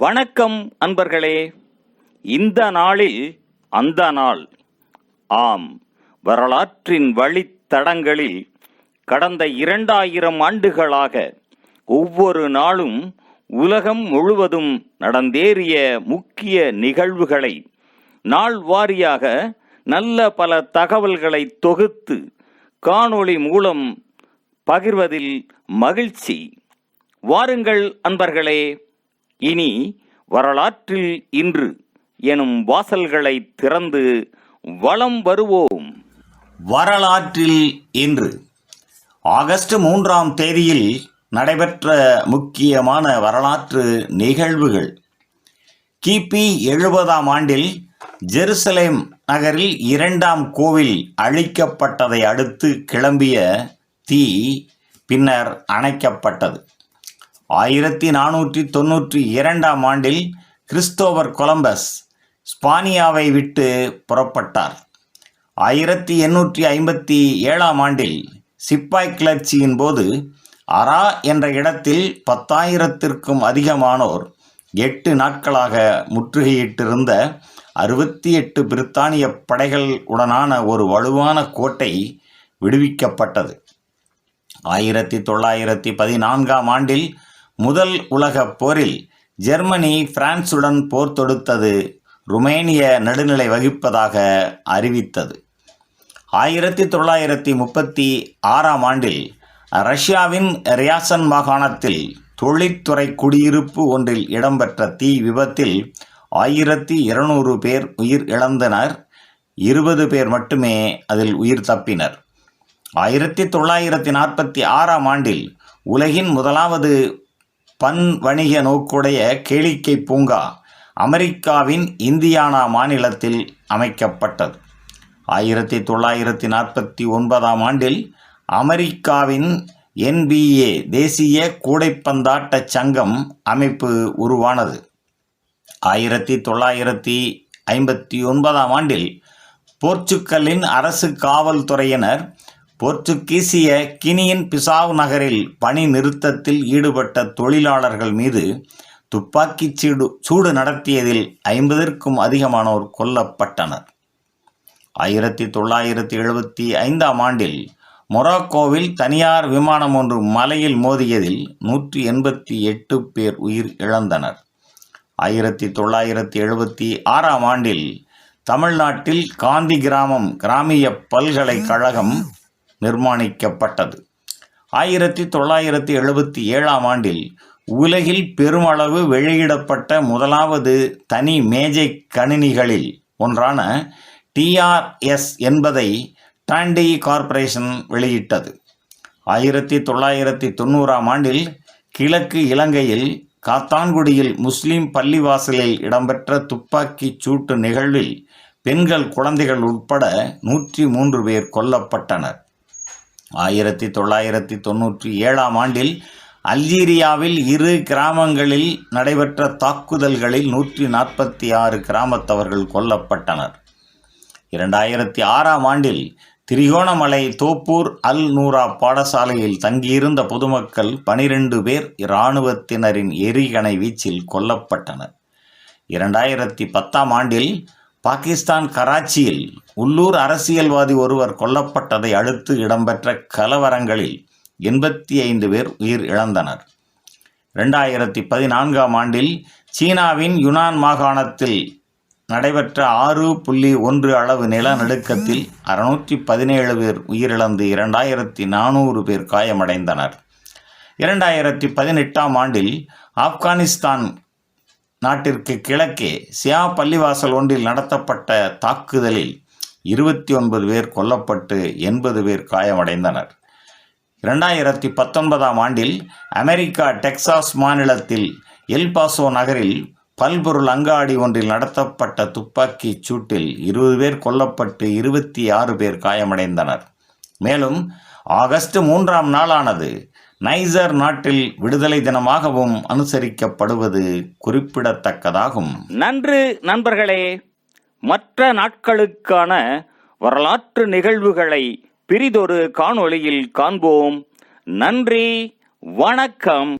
வணக்கம் அன்பர்களே. இந்த நாளில் அந்த நாள். ஆம், வரலாற்றின் வழித்தடங்களில் கடந்த 2000 ஆண்டுகளாக ஒவ்வொரு நாளும் உலகம் முழுவதும் நடந்தேறிய முக்கிய நிகழ்வுகளை நாள் வாரியாக நல்ல பல தகவல்களை தொகுத்து காணொளி மூலம் பகிர்வதில் மகிழ்ச்சி. வாருங்கள் அன்பர்களே, இனி வரலாற்றில் இன்று எனும் வாசல்களை திறந்து வலம் வருவோம். வரலாற்றில் இன்று ஆகஸ்ட் 3ஆம் தேதியில் நடைபெற்ற முக்கியமான வரலாற்று நிகழ்வுகள். கிபி 70ஆம் ஆண்டில் ஜெருசலேம் நகரில் 2ஆம் கோவில் அழிக்கப்பட்டதை அடுத்து கிளம்பிய தீ பின்னர் அணைக்கப்பட்டது. 1492ஆம் ஆண்டில் கிறிஸ்தோபர் கொலம்பஸ் ஸ்பானியாவை விட்டு புறப்பட்டார். 1857ஆம் ஆண்டில் சிப்பாய் கிளர்ச்சியின் போது அரா என்ற இடத்தில் 10,000த்திற்கும் அதிகமானோர் 8 நாட்களாக முற்றுகையிட்டிருந்த 68 பிரித்தானிய படைகள் உடனான ஒரு வலுவான கோட்டை விடுவிக்கப்பட்டது. 1914ஆம் ஆண்டில் முதல் உலகப் போரில் ஜெர்மனி பிரான்சுடன் போர் தொடுத்தது ருமேனிய நடுநிலை வகிப்பதாக அறிவித்தது. 1936ஆம் ஆண்டில் ரஷ்யாவின் ரியாசன் மாகாணத்தில் தொழிற்துறை குடியிருப்பு ஒன்றில் இடம்பெற்ற தீ விபத்தில் 1200 பேர் உயிர் இழந்தனர். 20 பேர் மட்டுமே அதில் உயிர் தப்பினர். 1946ஆம் ஆண்டில் உலகின் முதலாவது வணிக நோக்குடைய கேளிக்கை பூங்கா அமெரிக்காவின் இந்தியானா மாநிலத்தில் அமைக்கப்பட்டது. 1949ஆம் ஆண்டில் அமெரிக்காவின் NBA தேசிய கூடைப்பந்தாட்ட சங்கம் அமைப்பு உருவானது. 1959ஆம் ஆண்டில் போர்ச்சுகலின் அரசு காவல்துறையினர் போர்ச்சுகீசிய கினியின் பிசாவ் நகரில் பணி நிறுத்தத்தில் ஈடுபட்ட தொழிலாளர்கள் மீது துப்பாக்கி சூடு நடத்தியதில் 50ற்கும் அதிகமானோர் கொல்லப்பட்டனர். 1975ஆம் ஆண்டில் மொராக்கோவில் தனியார் விமானம் ஒன்று மலையில் மோதியதில் 188 பேர் உயிர் இழந்தனர். 1976ஆம் ஆண்டில் தமிழ்நாட்டில் காந்தி கிராமம் கிராமிய பல்கலைக்கழகம் நிர்மாணிக்கப்பட்டது. 1977ஆம் ஆண்டில் உலகில் பெருமளவு வெளியிடப்பட்ட முதலாவது தனி மேஜை கணினிகளில் ஒன்றான TRS என்பதை டாண்டி கார்ப்பரேஷன் வெளியிட்டது. 1990ஆம் ஆண்டில் கிழக்கு இலங்கையில் காத்தான்குடியில் முஸ்லிம் பள்ளிவாசலில் இடம்பெற்ற துப்பாக்கி சூட்டு நிகழ்வில் பெண்கள், குழந்தைகள் உட்பட 103 பேர் கொல்லப்பட்டனர். 1997ஆம் ஆண்டில் அல்ஜீரியாவில் 2 கிராமங்களில் நடைபெற்ற தாக்குதல்களில் 146 கிராமத்தவர்கள் கொல்லப்பட்டனர். 2006ஆம் ஆண்டில் திரிகோணமலை தோப்பூர் அல் நூரா பாடசாலையில் தங்கியிருந்த பொதுமக்கள் 12 பேர் இராணுவத்தினரின் எறிகணை வீச்சில் கொல்லப்பட்டனர். 2010ஆம் ஆண்டில் பாகிஸ்தான் கராச்சியில் உள்ளூர் அரசியல்வாதி ஒருவர் கொல்லப்பட்டதை அடுத்து இடம்பெற்ற கலவரங்களில் 85 பேர் உயிர் இழந்தனர். 2014ஆம் ஆண்டில் சீனாவின் யுனான் மாகாணத்தில் நடைபெற்ற 6.1 அளவு நிலநடுக்கத்தில் 617 பேர் உயிரிழந்து 2400 பேர் காயமடைந்தனர். 2018ஆம் ஆண்டில் ஆப்கானிஸ்தான் நாட்டிற்கு கிழக்கே சியா பள்ளிவாசல் ஒன்றில் நடத்தப்பட்ட தாக்குதலில் 29 பேர் கொல்லப்பட்டு 80 பேர் காயமடைந்தனர். 2019ஆம் ஆண்டில் அமெரிக்கா டெக்சாஸ் மாநிலத்தில் எல்பாசோ நகரில் பல்பொருள் அங்காடி ஒன்றில் நடத்தப்பட்ட துப்பாக்கி சூட்டில் 20 பேர் கொல்லப்பட்டு 26 பேர் காயமடைந்தனர். மேலும் ஆகஸ்ட் 3ஆம் நாளானது நைஜர் நாட்டில் விடுதலை தினமாகவும் அனுசரிக்கப்படுவது குறிப்பிடத்தக்கதாகும். நன்று நண்பர்களே. மற்ற நாட்களுக்கான வரலாற்று நிகழ்வுகளை பிரிதொரு காணொளியில் காண்போம். நன்றி, வணக்கம்.